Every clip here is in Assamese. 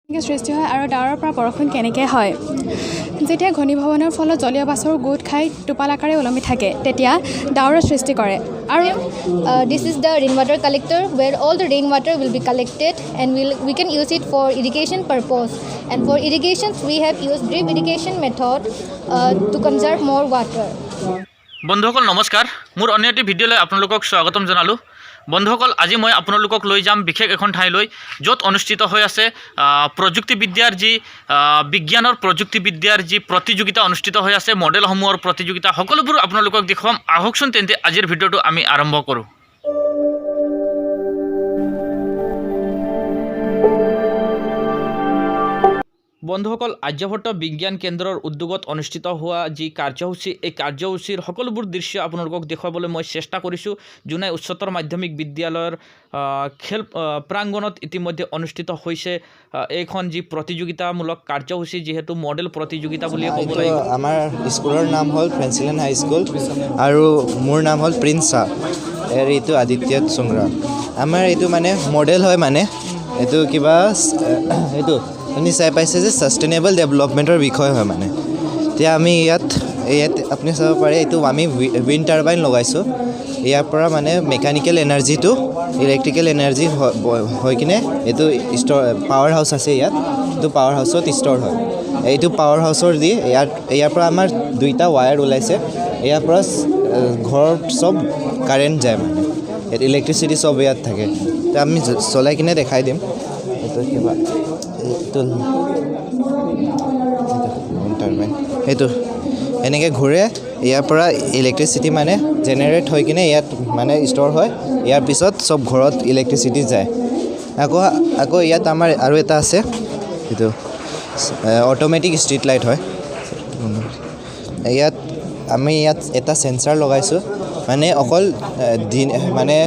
সৃষ্টি হয় আৰু ডাৱৰৰ পৰা বৰষুণ কেনেকৈ হয় যেতিয়া ঘনীভৱনৰ ফলত জলীয় বাষ্পৰ গোট খাই টোপাল আকাৰে ওলমি থাকে তেতিয়া ডাৱৰৰ সৃষ্টি কৰে আৰু This is the rainwater collector where all the rainwater will be collected and we can use it for irrigation purpose. And for irrigations we have used drip irrigation method to conserve more water. বন্ধুসকল নমস্কাৰ মোৰ অন্য এটি ভিডিঅ'লৈ আপোনালোকক স্বাগতম জনালোঁ বন্ধুসকল আজি মই আপোনালোকক লৈ যাম বিশেষ এখন ঠাইলৈ য'ত অনুষ্ঠিত হৈ আছে প্ৰযুক্তিবিদ্যাৰ যি বিজ্ঞানৰ প্ৰযুক্তিবিদ্যাৰ যি প্ৰতিযোগিতা অনুষ্ঠিত হৈ আছে মডেলসমূহৰ প্ৰতিযোগিতা সকলোবোৰ আপোনালোকক দেখুৱাম আহকচোন তেন্তে আজিৰ ভিডিঅ'টো আমি আৰম্ভ কৰোঁ বন্ধুসকল আৰ্যভট্ট বিজ্ঞান কেন্দ্ৰৰ উদ্যোগত অনুষ্ঠিত হোৱা যি কাৰ্যসূচী এই কাৰ্যসূচীৰ সকলোবোৰ দৃশ্য আপোনালোকক দেখুৱাবলৈ মই চেষ্টা কৰিছোঁ জোনাই উচ্চতৰ মাধ্যমিক বিদ্যালয়ৰ খেল প্ৰাংগণত ইতিমধ্যে অনুষ্ঠিত হৈছে এইখন যি প্ৰতিযোগিতামূলক কাৰ্যসূচী যিহেতু মডেল প্ৰতিযোগিতা বুলি ক'ব লাগিব আমাৰ স্কুলৰ নাম হ'ল ফ্ৰেন্সিলেন হাই স্কুল আৰু মোৰ নাম হ'ল প্ৰিন্স শাহ এইটো আদিত্য চুংৰা আমাৰ এইটো মানে মডেল হয় মানে এইটো কিবা এইটো আপুনি চাই পাইছে যে ছাষ্টেইনেবল ডেভেলপমেণ্টৰ বিষয় হয় মানে এতিয়া আমি ইয়াত আপুনি চাব পাৰে এইটো আমি উইণ্ড টাৰ্বাইন লগাইছোঁ ইয়াৰ পৰা মানে মেকানিকেল এনাৰ্জিটো ইলেক্ট্ৰিকেল এনাৰ্জি হৈ কিনে এইটো পাৱাৰ হাউচ আছে ইয়াত এইটো পাৱাৰ হাউচত ষ্ট'ৰ হয় এইটো পাৱাৰ হাউচৰ দি ইয়াৰ পৰা আমাৰ দুইটা ৱায়াৰ ওলাইছে ইয়াৰ পৰা ঘৰত চব কাৰেণ্ট যায় মানে ইয়াত ইলেক্ট্ৰিচিটি চব ইয়াত থাকে তো আমি চলাই কিনে দেখাই দিম এইটো কিবা সেইটো এনেকৈ ঘূৰে ইয়াৰ পৰা ইলেক্ট্ৰিচিটি মানে জেনেৰেট হৈ কিনে ইয়াত মানে ষ্ট'ৰ হয় ইয়াৰ পিছত চব ঘৰত ইলেক্ট্ৰিচিটি যায় আকৌ ইয়াত আমাৰ আৰু এটা আছে এইটো অট'মেটিক ষ্ট্ৰীট লাইট হয় আমি ইয়াত এটা সেন্সাৰ লগাইছোঁ মানে অকল মানে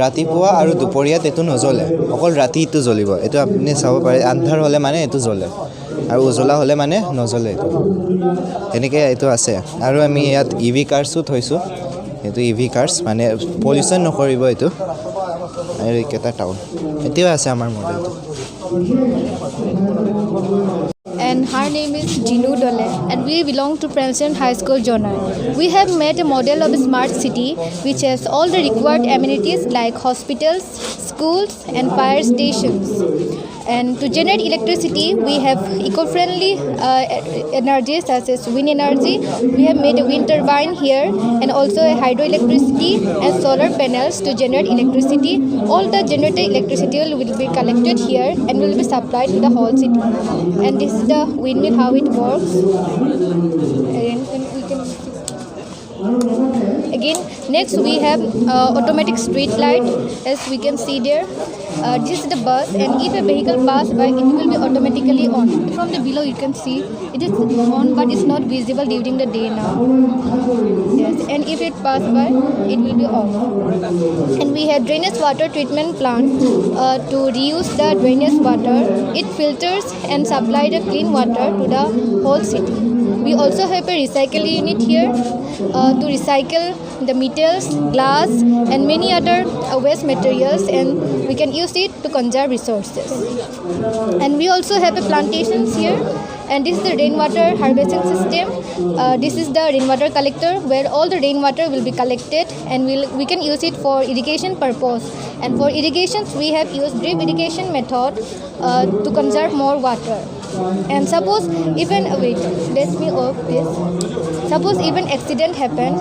ৰাতিপুৱা আৰু দুপৰীয়াত এইটো নজ্বলে অকল ৰাতি এইটো জ্বলিব এইটো আপুনি চাব পাৰে আন্ধাৰ হ'লে মানে এইটো জ্বলে আৰু উজ্বলা হ'লে মানে নজ্বলে এইটো এনেকৈ এইটো আছে আৰু আমি ইয়াত EV কাৰ্ছো থৈছোঁ এইটো EV কাৰ্ছ মানে পলিউশ্যন নকৰিব এইটো আৰু এইকেইটা টাউন এতিয়াও আছে আমাৰ মডেলটো And her name is Jinu Dole and we belong to Princeton High School Jonai. We have made a model of a smart city which has all the required amenities like hospitals, schools and fire stations. And to generate electricity we have eco-friendly energies such as wind energy. We have made a wind turbine here and also a hydroelectricity and solar panels to generate electricity. All the generated electricity will be collected here and will be supplied to the whole city. And this is the windmill how it works. And we can again next we have automatic street light as we can see there. This is the bus and if a vehicle pass by it will be automatically on. From the below you can see it is on but it's not visible during the day now. Yes, and if it pass by it will be off. And we have drainage water treatment plant to reuse the drainage water. It filters and supply the clean water to the whole city. We also have a recycle unit here to recycle the metals, glass and many other waste materials and we can use it to conserve resources. And we also have a plantations here and this is the rainwater harvesting system. This is the rainwater collector where all the rainwater will be collected and we can use it for irrigation purpose. And for irrigations we have used drip irrigation method to conserve more water. And suppose even wait let me off this. Suppose even accident happen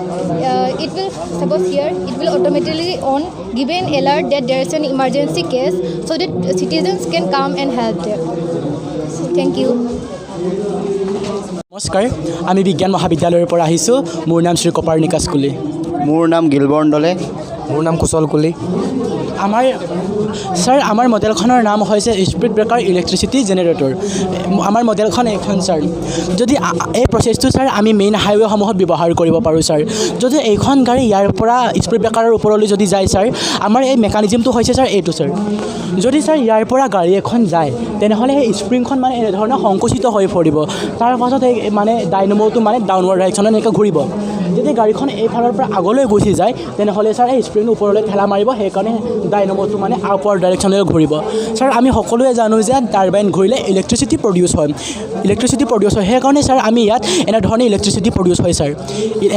it will suppose here it will automatically on give an alert that there is an emergency case so that citizens can come and help them. Thank you. নমস্কাৰ আমি বিজ্ঞান মহাবিদ্যালয়ৰ পৰা আহিছোঁ মোৰ নাম শ্ৰী কপাৰ্নিকাছ কুলি মোৰ নাম গিলবৰ্ণ দলে মোৰ নাম কুশল কুলি আমাৰ মডেলখনৰ নাম হৈছে স্পীড ব্ৰেকাৰ ইলেক্ট্ৰিচিটি জেনেৰেটৰ আমাৰ মডেলখন এইখন ছাৰ যদি এই প্ৰচেছটো ছাৰ আমি মেইন হাইৱেসমূহত ব্যৱহাৰ কৰিব পাৰোঁ ছাৰ যদি এইখন গাড়ী ইয়াৰ পৰা স্পীড ব্ৰেকাৰৰ ওপৰলৈ যদি যায় ছাৰ আমাৰ এই মেকানিজমটো হৈছে ছাৰ এইটো ছাৰ যদি ছাৰ ইয়াৰ পৰা গাড়ী এখন যায় তেনেহ'লে সেই স্প্ৰিংখন মানে এনেধৰণে সংকুচিত হৈ পৰিব তাৰ পাছত এই মানে ডাইনামোটো মানে ডাউনৱাৰ্ড ডাইৰেকশ্যনত এনেকৈ ঘূৰিব যদি গাড়ীখন এইফালৰ পৰা আগলৈ গুচি যায় তেনেহ'লে ছাৰ এই স্প্ৰিংটো ওপৰলৈ ঠেলা মাৰিব, সেইকাৰণে ডাইনামোটো মানে আপাৰ ডাইৰেকশ্যনলৈ ঘূৰিব। ছাৰ আমি সকলোৱে জানো যে টাৰ্বাইন ঘূৰিলে ইলেক্ট্ৰিচিটি প্ৰডিউচ হয়, সেইকাৰণে ছাৰ আমি ইয়াত এনেধৰণে ইলেক্ট্ৰিচিটি প্ৰডিউচ হয় ছাৰ।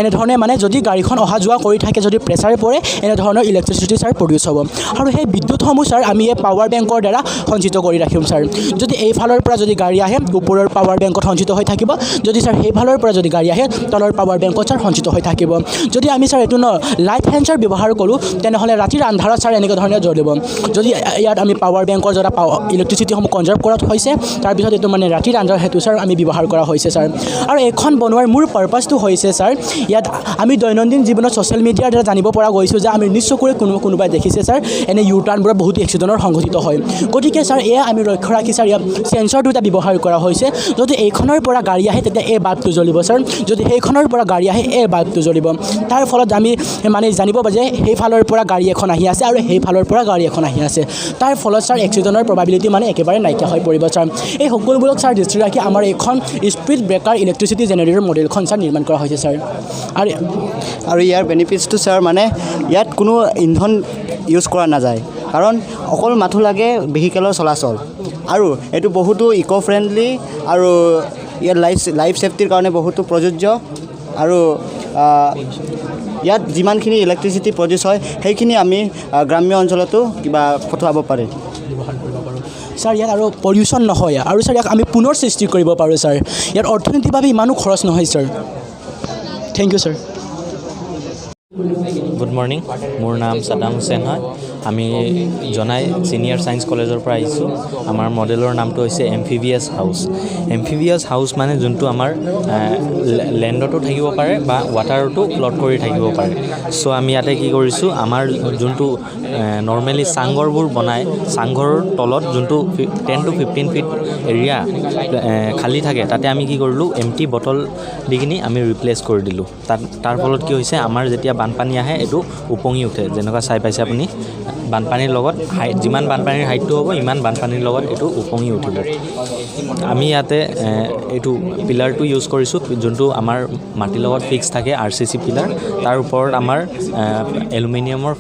এনেধৰণে মানে যদি গাড়ীখন অহা যোৱা কৰি থাকে, যদি প্ৰেছাৰ পৰে, এনেধৰণৰ ইলেক্ট্ৰিচিটি ছাৰ প্ৰডিউচ হ'ব। আৰু সেই বিদ্যুৎসমূহ ছাৰ আমি এই পাৱাৰ বেংকৰ দ্বাৰা সঞ্চিত কৰি ৰাখিম ছাৰ। যদি এইফালৰ পৰা যদি গাড়ী আহে ওপৰৰ পাৱাৰ বেংকত সঞ্চিত হৈ থাকিব, যদি ছাৰ সেইফালৰ পৰা যদি গাড়ী আহে তলৰ পাৱাৰ বেংকত ছাৰ সঞ্চিত হৈ থাকিব। যদি আমি ছাৰ এইটো লাইট সেন্সাৰ ব্যৱহাৰ কৰোঁ তেনেহ'লে ৰাতিৰ আন্ধাৰত ছাৰ এনেকুৱা ধৰণে জ্বলিব। যদি ইয়াত আমি পাৱাৰ বেংকৰ দ্বাৰা ইলেক্ট্ৰিচিটিসমূহ কনজাৰ্ভ কৰাত হৈছে, তাৰপিছত এইটো মানে ৰাতিৰ আন্ধাৰ সেইটো ছাৰ আমি ব্যৱহাৰ কৰা হৈছে ছাৰ। আৰু এইখন বনোৱাৰ মূল পাৰ্পাছটো হৈছে ছাৰ, ইয়াত আমি দৈনন্দিন জীৱনত ছ'চিয়েল মিডিয়াৰ দ্বাৰা জানিব পৰা গৈছোঁ যে আমি নিশ্চয়কৈ কোনোবাই দেখিছে ছাৰ এনে ইউ টাৰ্ণবোৰত বহুত এক্সিডেণ্টৰ সংঘটিত হয়। গতিকে ছাৰ এয়া আমি লক্ষ্য ৰাখি ছাৰ ইয়াত চেঞ্চৰ দুটা ব্যৱহাৰ কৰা হৈছে। যদি এইখনৰ পৰা গাড়ী আহে তেতিয়া এই বাল্বটো জ্বলিব ছাৰ, যদি সেইখনৰ পৰা গাড়ী আহে এই বাল্বটো জ্বলিব। তাৰ ফলত আমি মানে জানিব যে সেইফালৰ পৰা গাড়ী এখন আহি আছে আৰু সেইফালৰ পৰা গাড়ী এখন আহি আছে। তাৰ ফলত ছাৰ এক্সিডেণ্টৰ প্ৰবাবিলিটি মানে একেবাৰে নাইকিয়া হৈ পৰিব ছাৰ। এই সকলোবোৰক ছাৰ দৃষ্টি ৰাখি আমাৰ এইখন স্পীড ব্ৰেকাৰ ইলেক্ট্ৰিচিটি জেনেৰেটৰ মডেলখন ছাৰ নিৰ্মাণ কৰা হৈছে ছাৰ। আৰু ইয়াৰ বেনিফিটছটো ছাৰ মানে ইয়াত কোনো ইন্ধন ইউজ কৰা নাযায়, কাৰণ অকল মাথো লাগে ভেহিকেলৰ চলাচল, আৰু এইটো বহুতো ইক' ফ্ৰেণ্ডলি আৰু ইয়াৰ লাইফ ছেফটিৰ কাৰণে বহুতো প্ৰযোজ্য। আৰু ইয়াত যিমানখিনি ইলেক্ট্ৰিচিটি প্ৰডিউচ হয় সেইখিনি আমি গ্ৰাম্য অঞ্চলতো কিবা পঠাব পাৰে। ছাৰ ইয়াত আৰু পলিউশ্যন নহয়, আৰু ছাৰ ইয়াক আমি পুনৰ সৃষ্টি কৰিব পাৰোঁ ছাৰ। ইয়াত অৰ্থনীতিভাৱে ইমানো খৰচ নহয় sir. Thank you sir. Good morning, মোৰ নাম ছাদাম হুছেইন হয়। আমি জনাই ছিনিয়ৰ ছায়েন্স কলেজৰ পৰা আহিছোঁ। আমাৰ মডেলৰ নামটো হৈছে এমফিভিয়াছ হাউচ। এমফিভিয়াছ হাউচ মানে যোনটো আমাৰ লেণ্ডতো থাকিব পাৰে বা ৱাটাৰতো ফ্ল'ট কৰি থাকিব পাৰে। চ' আমি ইয়াতে কি কৰিছোঁ, আমাৰ যোনটো নৰ্মেলি চাংঘৰবোৰ বনাই, চাংঘৰৰ তলত যোনটো 10 to 15 ফিট এৰিয়া খালী থাকে, তাতে আমি কি কৰিলোঁ এমটি বটল দি কিনি আমি ৰিপ্লেচ কৰি দিলোঁ। তাৰ ফলত কি হৈছে, আমাৰ যেতিয়া বানপানী আহে এইটো উপঙি উঠে। যেনেকুৱা চাই পাইছে আপুনি, বানপানীৰ লগত যিমান বানপানীৰ হাইটটো হ'ব ইমান বানপানীৰ লগত এইটো উপঙি উঠিব। আমি ইয়াতে এইটো পিলাৰটো ইউজ কৰিছোঁ, যোনটো আমাৰ মাটিৰ লগত ফিক্স থাকে, RCC পিলাৰ। তাৰ ওপৰত আমাৰ এলুমিনিয়ামৰ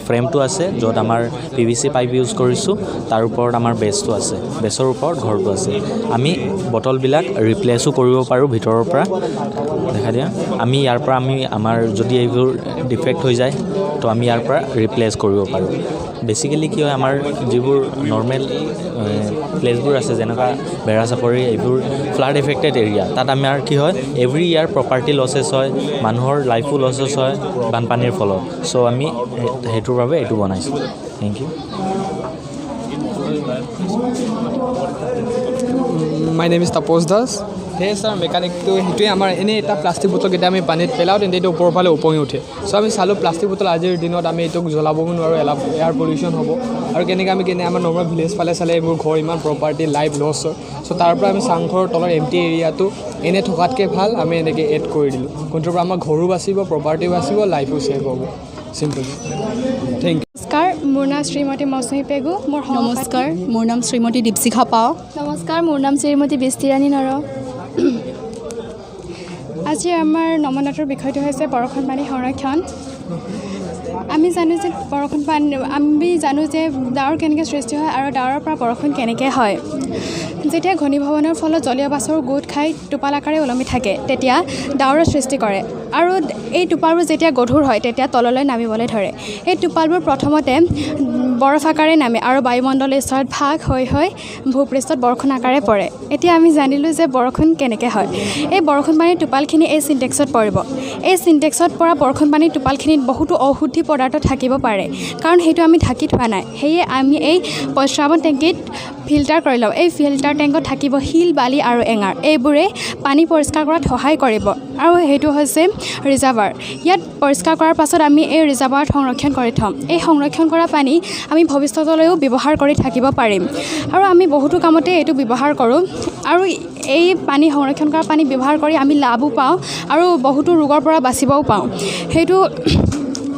ফ্ৰেমটো আছে, য'ত আমাৰ PVC পাইপ ইউজ কৰিছোঁ। তাৰ ওপৰত আমাৰ বেছটো আছে, বেছৰ ওপৰত ঘৰটো আছে। আমি বটলবিলাক ৰিপ্লেচো কৰিব পাৰোঁ ভিতৰৰ পৰা। দেখা দিয়া, আমি ইয়াৰ পৰা আমাৰ যদি এইবোৰ ডিফেক্ট হৈ যায় তো আমি ইয়াৰ পৰা ৰিপ্লেচ কৰিব পাৰোঁ। বেচিকেলি কি হয়, আমাৰ যিবোৰ নৰ্মেল প্লেচবোৰ আছে যেনেকুৱা বেৰাচাপৰি, এইবোৰ ফ্লাড এফেক্টেড এৰিয়া, তাত আমাৰ কি হয় এভৰি ইয়াৰ প্ৰপাৰ্টি লছেছ হয়, মানুহৰ লাইফো লছেছ হয় বানপানীৰ ফলত। চ' আমি সেইটোৰ বাবে এইটো বনাইছোঁ। Thank you. My name is Tapas Das. সেই ছাৰ মেকানিকটো সেইটোৱে আমাৰ এনেই এটা প্লাষ্টিক বটলকেইটা আমি পানীত পেলাওঁ, তেন্তে এইটো ওপৰৰ ফালে উপঙি উঠে। চ' আমি চালোঁ প্লাষ্টিক বটল আজিৰ দিনত আমি এইটোক জ্বলাবও নোৱাৰোঁ, এয়াৰ পলিউশ্যন হ'ব। আৰু কেনেকৈ আমাৰ নৰ্মেল ভিলেজ ফালে চালে এইবোৰ ঘৰ ইমান প্ৰপাৰ্টি লাইফ লছ হয়। চ' তাৰ পৰা আমি চাংঘৰৰ তলৰ এমটি এৰিয়াটো এনেই থকাতকৈ ভাল আমি এনেকৈ এড কৰি দিলোঁ। কোনটোৰ পৰা আমাৰ ঘৰো বাচিব, প্ৰপাৰ্টিও বাচিব, লাইফো ছেভ হ'ব। চিম্পল। Thank you. নমস্কাৰ, মোৰ নাম শ্ৰীমতী মৌচুমী পেগু। নমস্কাৰ, মোৰ নাম শ্ৰীমতী দীপশিখা পাও। নমস্কাৰ, মোৰ নাম শ্ৰীমতী বৃষ্টিৰাণী নৰ। আজি আমাৰ নমনাটোৰ বিষয়টো হৈছে বৰষুণ পানী সংৰক্ষণ। আমি জানো যে ডাৱৰ কেনেকৈ সৃষ্টি হয় আৰু ডাৱৰৰ পৰা বৰষুণ কেনেকৈ হয়। যেতিয়া ঘনীভৱনৰ ফলত জলীয় বাষ্পৰ গোট খাই টোপাল আকাৰে ওলমি থাকে, তেতিয়া ডাৱৰৰ সৃষ্টি কৰে। আৰু এই টোপালবোৰ যেতিয়া গধুৰ হয় তেতিয়া তললৈ নামিবলৈ ধৰে। এই টোপালবোৰ প্ৰথমতে বৰফ আকাৰে নামে আৰু বায়ুমণ্ডলৰ স্তৰত ভাগ হৈ ভূপৃষ্ঠত বৰষুণ আকাৰে পৰে। এতিয়া আমি জানিলোঁ যে বৰষুণ কেনেকৈ হয়। এই বৰষুণ পানীৰ টোপালখিনি এই চিনটেক্সত পৰিব। এই চিনটেক্সত পৰা বৰষুণ পানীৰ টোপালখিনিত বহুতো অশুদ্ধি পদাৰ্থ থাকিব পাৰে, কাৰণ সেইটো আমি ঢাকি থোৱা নাই। সেয়ে আমি এই প্ৰস্ৰাৱন টেংকিত ফিল্টাৰ কৰি লওঁ। এই ফিল্টাৰ টেংকত থাকিব শিল, বালি আৰু এঙাৰ। এইবোৰে পানী পৰিষ্কাৰ কৰাত সহায় কৰিব, আৰু সেইটো হৈছে ৰিজাৰ্ভাৰ। ইয়াত পৰিষ্কাৰ কৰাৰ পাছত আমি এই ৰিজাৰ্ভাৰত সংৰক্ষণ কৰি থ'ম। এই সংৰক্ষণ কৰা পানী আমি ভৱিষ্যতলৈও ব্যৱহাৰ কৰি থাকিব পাৰিম, আৰু আমি বহুতো কামতে এইটো ব্যৱহাৰ কৰোঁ। আৰু এই পানী সংৰক্ষণ কৰা পানী ব্যৱহাৰ কৰি আমি লাভো পাওঁ আৰু বহুতো ৰোগৰ পৰা বাচিবও পাওঁ।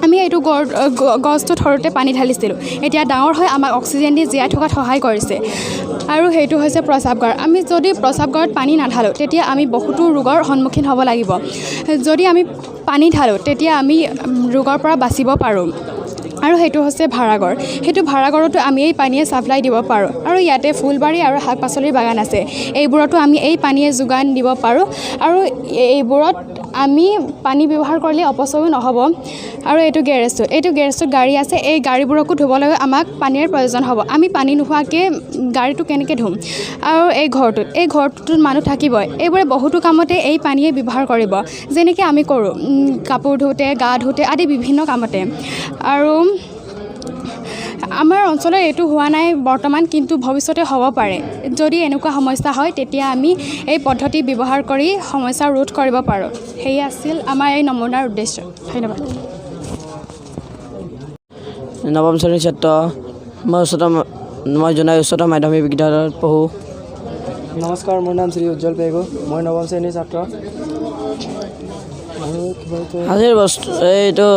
আমি এইটো গছটোত সৰুতে পানী ঢালিছিলোঁ, এতিয়া ডাঙৰ হৈ আমাক অক্সিজেন দি জীয়াই থকাত সহায় কৰিছে। আৰু সেইটো হৈছে প্ৰস্ৰাৱগাৰ। আমি যদি প্ৰস্ৰাৱগাৰত পানী নাঢালোঁ তেতিয়া আমি বহুতো ৰোগৰ সন্মুখীন হ'ব লাগিব। যদি আমি পানী ঢালোঁ তেতিয়া আমি ৰোগৰ পৰা বাচিব পাৰোঁ আৰু সেইটো হৈছে ভাড়াঘৰ সেইটো ভাড়াঘৰতো আমি এই পানীয়ে ছাপ্লাই দিব পাৰোঁ আৰু ইয়াতে ফুলবাৰী আৰু শাক পাচলিৰ বাগান আছে এইবোৰতো আমি এই পানীয়ে যোগান দিব পাৰোঁ আৰু এইবোৰত আমি পানী ব্যৱহাৰ কৰিলে অপচয়ো নহ'ব আৰু এইটো গেৰেজটোত গাড়ী আছে এই গাড়ীবোৰকো ধুবলৈ আমাক পানীৰ প্ৰয়োজন হ'ব আমি পানী নোহোৱাকৈ গাড়ীটো কেনেকৈ ধুম আৰু এই ঘৰটোত মানুহ থাকিবই এইবোৰে বহুতো কামতে এই পানীয়ে ব্যৱহাৰ কৰিব যেনেকৈ আমি কৰোঁ কাপোৰ ধুওঁতে গা ধুওঁতে আদি বিভিন্ন কামতে আৰু আমাৰ অঞ্চলত এইটো হোৱা নাই বৰ্তমান কিন্তু ভৱিষ্যতে হ'ব পাৰে যদি এনেকুৱা সমস্যা হয় তেতিয়া আমি এই পদ্ধতি ব্যৱহাৰ কৰি সমস্যা ৰোধ কৰিব পাৰোঁ সেয়ে আছিল আমাৰ এই নমুনাৰ উদ্দেশ্য ধন্যবাদ নৱম শ্ৰেণীৰ ছাত্ৰ মই জোনাই উচ্চতৰ মাধ্যমিক বিদ্যালয়ত পঢ়োঁ নমস্কাৰ মোৰ নাম শ্ৰী উজ্জ্বল পেগু মই নৱম শ্ৰেণীৰ ছাত্ৰ আজিৰ এইটো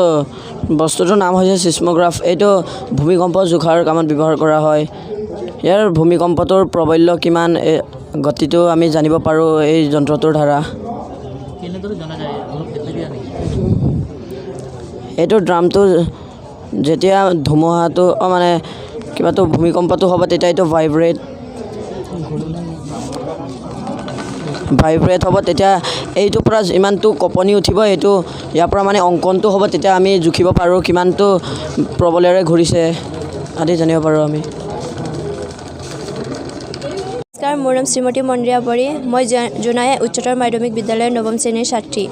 বস্তুটোৰ নাম হৈছে ছিস্মোগ্ৰাফ এইটো ভূমিকম্প জোখাৰ কামত ব্যৱহাৰ কৰা হয় ইয়াৰ ভূমিকম্পটোৰ প্ৰবল্য কিমান গতিটো আমি জানিব পাৰোঁ এই যন্ত্ৰটোৰ দ্বাৰা এইটো ড্ৰামটো যেতিয়া ধুমুহাটো মানে কিবাটো ভূমিকম্পটো হ'ব তেতিয়া এইটো ভাইব্ৰেট হ'ব তেতিয়া এইটোৰ পৰা যিমানটো কঁপনি উঠিব এইটো ইয়াৰ পৰা মানে অংকনটো হ'ব তেতিয়া আমি জুখিব পাৰোঁ কিমানটো প্ৰবলেৰে ঘূৰিছে আদি জানিব পাৰোঁ আমি নমস্কাৰ মোৰ নাম শ্ৰীমতী মন্দিৰা বৰী মই জোনাই উচ্চতৰ মাধ্যমিক বিদ্যালয়ৰ নৱম শ্ৰেণীৰ ছাত্ৰী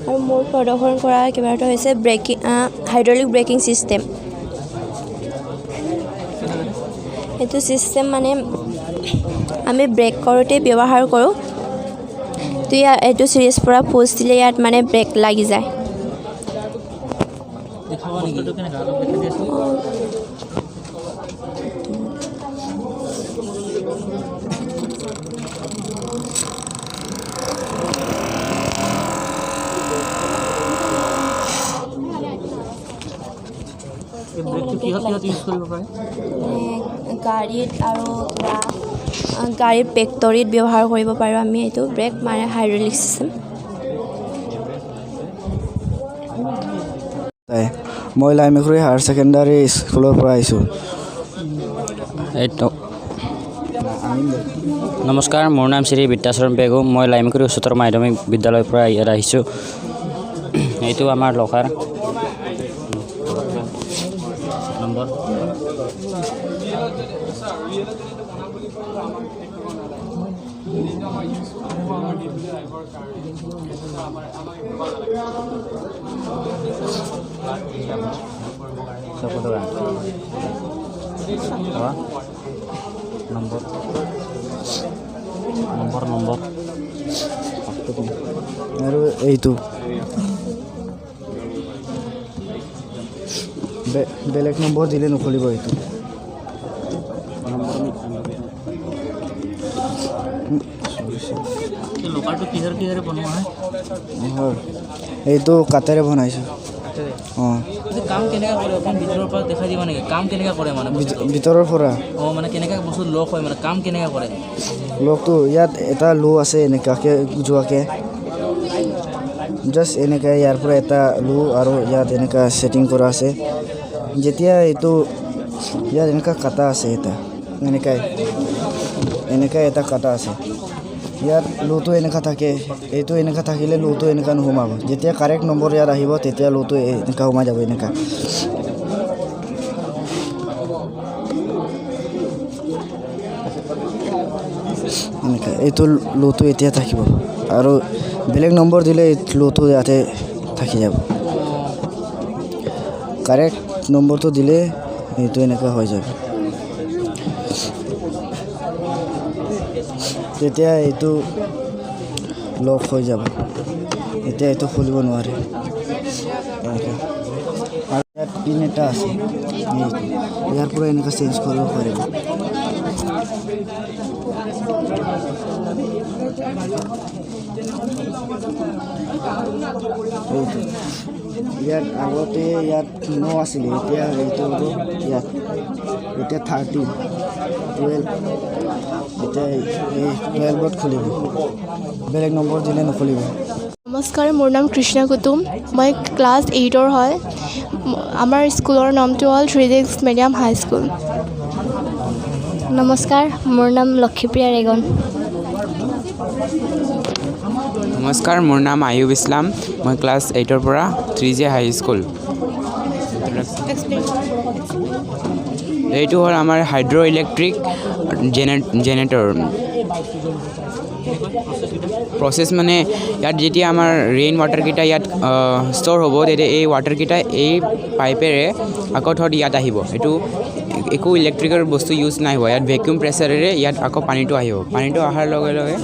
আৰু মোৰ প্ৰদৰ্শন কৰা কিবাটো হৈছে হাইড্ৰলিক ব্ৰেকিং ছিষ্টেম এইটো ছিষ্টেম মানে আমি ব্ৰেক কৰোঁতে ব্যৱহাৰ কৰোঁ তো এইটো চিৰিজ পৰা পোষ্ট দিলে ইয়াত মানে ব্ৰেক লাগি যায় গাড়ীত আৰু গাড়ীৰ ফেক্টৰীত ব্যৱহাৰ কৰিব পাৰোঁ আমি এইটো ব্ৰেক মানে হাইড্ৰলিক ছিষ্টেম মই লাইমেখুৰী হায়াৰ ছেকেণ্ডাৰী স্কুলৰ পৰা আহিছোঁ এইটো নমস্কাৰ মোৰ নাম শ্ৰী বিদ্যাচৰণ পেগু মই লাইমেখুৰী উচ্চতৰ মাধ্যমিক বিদ্যালয়ৰ পৰা ইয়াত আহিছোঁ এইটো আমাৰ লকাৰ নম্বৰ নম্বৰ আৰু এইটো বেলেগ নম্বৰ দিলে নখলিব এইটো এইটো কাঠেৰে বনাইছোঁ অঁ কাম কেনেকৈ কৰে অকণ ভিতৰৰ পৰা দেখাই দিব নেকি কাম কেনেকৈ কৰে মানে ভিতৰৰ পৰা অঁ মানে কেনেকৈ বস্তু লক হয় মানে কাম কেনেকৈ কৰে লগটো ইয়াত এটা লো আছে এনেকুৱাকৈ যোৱাকৈ জাষ্ট এনেকৈ ইয়াৰ পৰা এটা লো আৰু ইয়াত এনেকুৱা ছেটিং কৰা আছে যেতিয়া এইটো ইয়াত এনেকুৱা কাটা আছে এটা এনেকৈ এটা কাটা আছে ইয়াত লোটো এনেকুৱা থাকে এইটো এনেকুৱা থাকিলে লোটো এনেকুৱা নোসোমাব যেতিয়া কাৰেক্ট নম্বৰ ইয়াত আহিব তেতিয়া লোটো এনেকুৱা সোমাই যাব এনেকুৱা এইটো লোটো এতিয়া থাকিব আৰু বেলেগ নম্বৰ দিলে লোটো ইয়াতে থাকি যাব কাৰেক্ট নম্বৰটো দিলে এইটো এনেকুৱা হৈ যাব তেতিয়া এইটো লক হৈ যাব এতিয়া এইটো খুলিব নোৱাৰে আৰু ইয়াত পিন এটা আছে ইয়াৰ পৰা এনেকুৱা চেঞ্জ কৰিব পাৰিব ইয়াত আগতে ইয়াত 9 আছিলে এতিয়া এইটো ইয়াত এতিয়া 13 12 এতিয়া এই 12ত খুলিব বেলেগ নম্বৰ দিলে নখলিব নমস্কাৰ, মোৰ নাম কৃষ্ণ কুতুম। মই ক্লাছ 8-ৰ হয়। আমাৰ স্কুলৰ নামটো হ'ল 3X মিডিয়াম হাই স্কুল। নমস্কাৰ, মোৰ নাম লক্ষীপ্ৰিয়া ৰেগন। নমস্কাৰ, মোৰ নাম আয়ুব ইছলাম। মই ক্লাছ 8-ৰ পৰা 3J হাই স্কুল। এইটো হ'ল আমাৰ হাইড্ৰ' ইলেক্ট্ৰিক জেনেৰেটৰ। প্ৰচেছ মানে ইয়াত যেতিয়া আমাৰ ৰেইন ৱাটাৰকেইটা ইয়াত ষ্ট'ৰ হ'ব, তেতিয়া এই ৱাটাৰকেইটা এই পাইপেৰে আকৌ থত ইয়াত আহিব। এইটো একো ইলেক্ট্ৰিকেল বস্তু ইউজ নাই হোৱা। ইয়াত ভেকুৱাম প্ৰেছাৰেৰে ইয়াত আকৌ পানীটো আহিব। পানীটো অহাৰ লগে লগে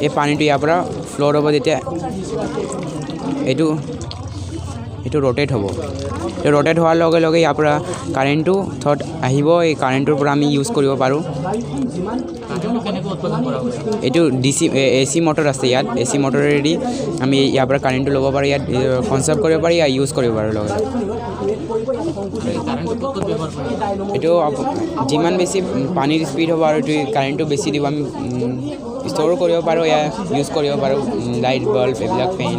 এই পানীটো ইয়াৰ পৰা ফ্ল'ৰ হ'ব। যেতিয়া এইটো ৰোটেট হ'ব। এই ৰোটেট হোৱাৰ লগে লগে ইয়াৰ পৰা কাৰেণ্টটো থত আহিব। এই কাৰেণ্টটোৰ পৰা আমি ইউজ কৰিব পাৰোঁ। এইটো AC মটৰ আছে ইয়াত। AC মটৰেদি আমি ইয়াৰ পৰা কাৰেণ্টটো ল'ব পাৰোঁ, ইয়াত কনচাৰ্ভ কৰিব পাৰি, ইয়াত ইউজ কৰিব পাৰোঁ লগত। এইটো যিমান বেছি পানীৰ স্পীড হ'ব আৰু এইটো কাৰেণ্টটো বেছি দিব, আমি ষ্ট'ৰো কৰিব পাৰোঁ, ইয়াত ইউজ কৰিব পাৰোঁ, লাইট বাল্ব এইবিলাক ফেন।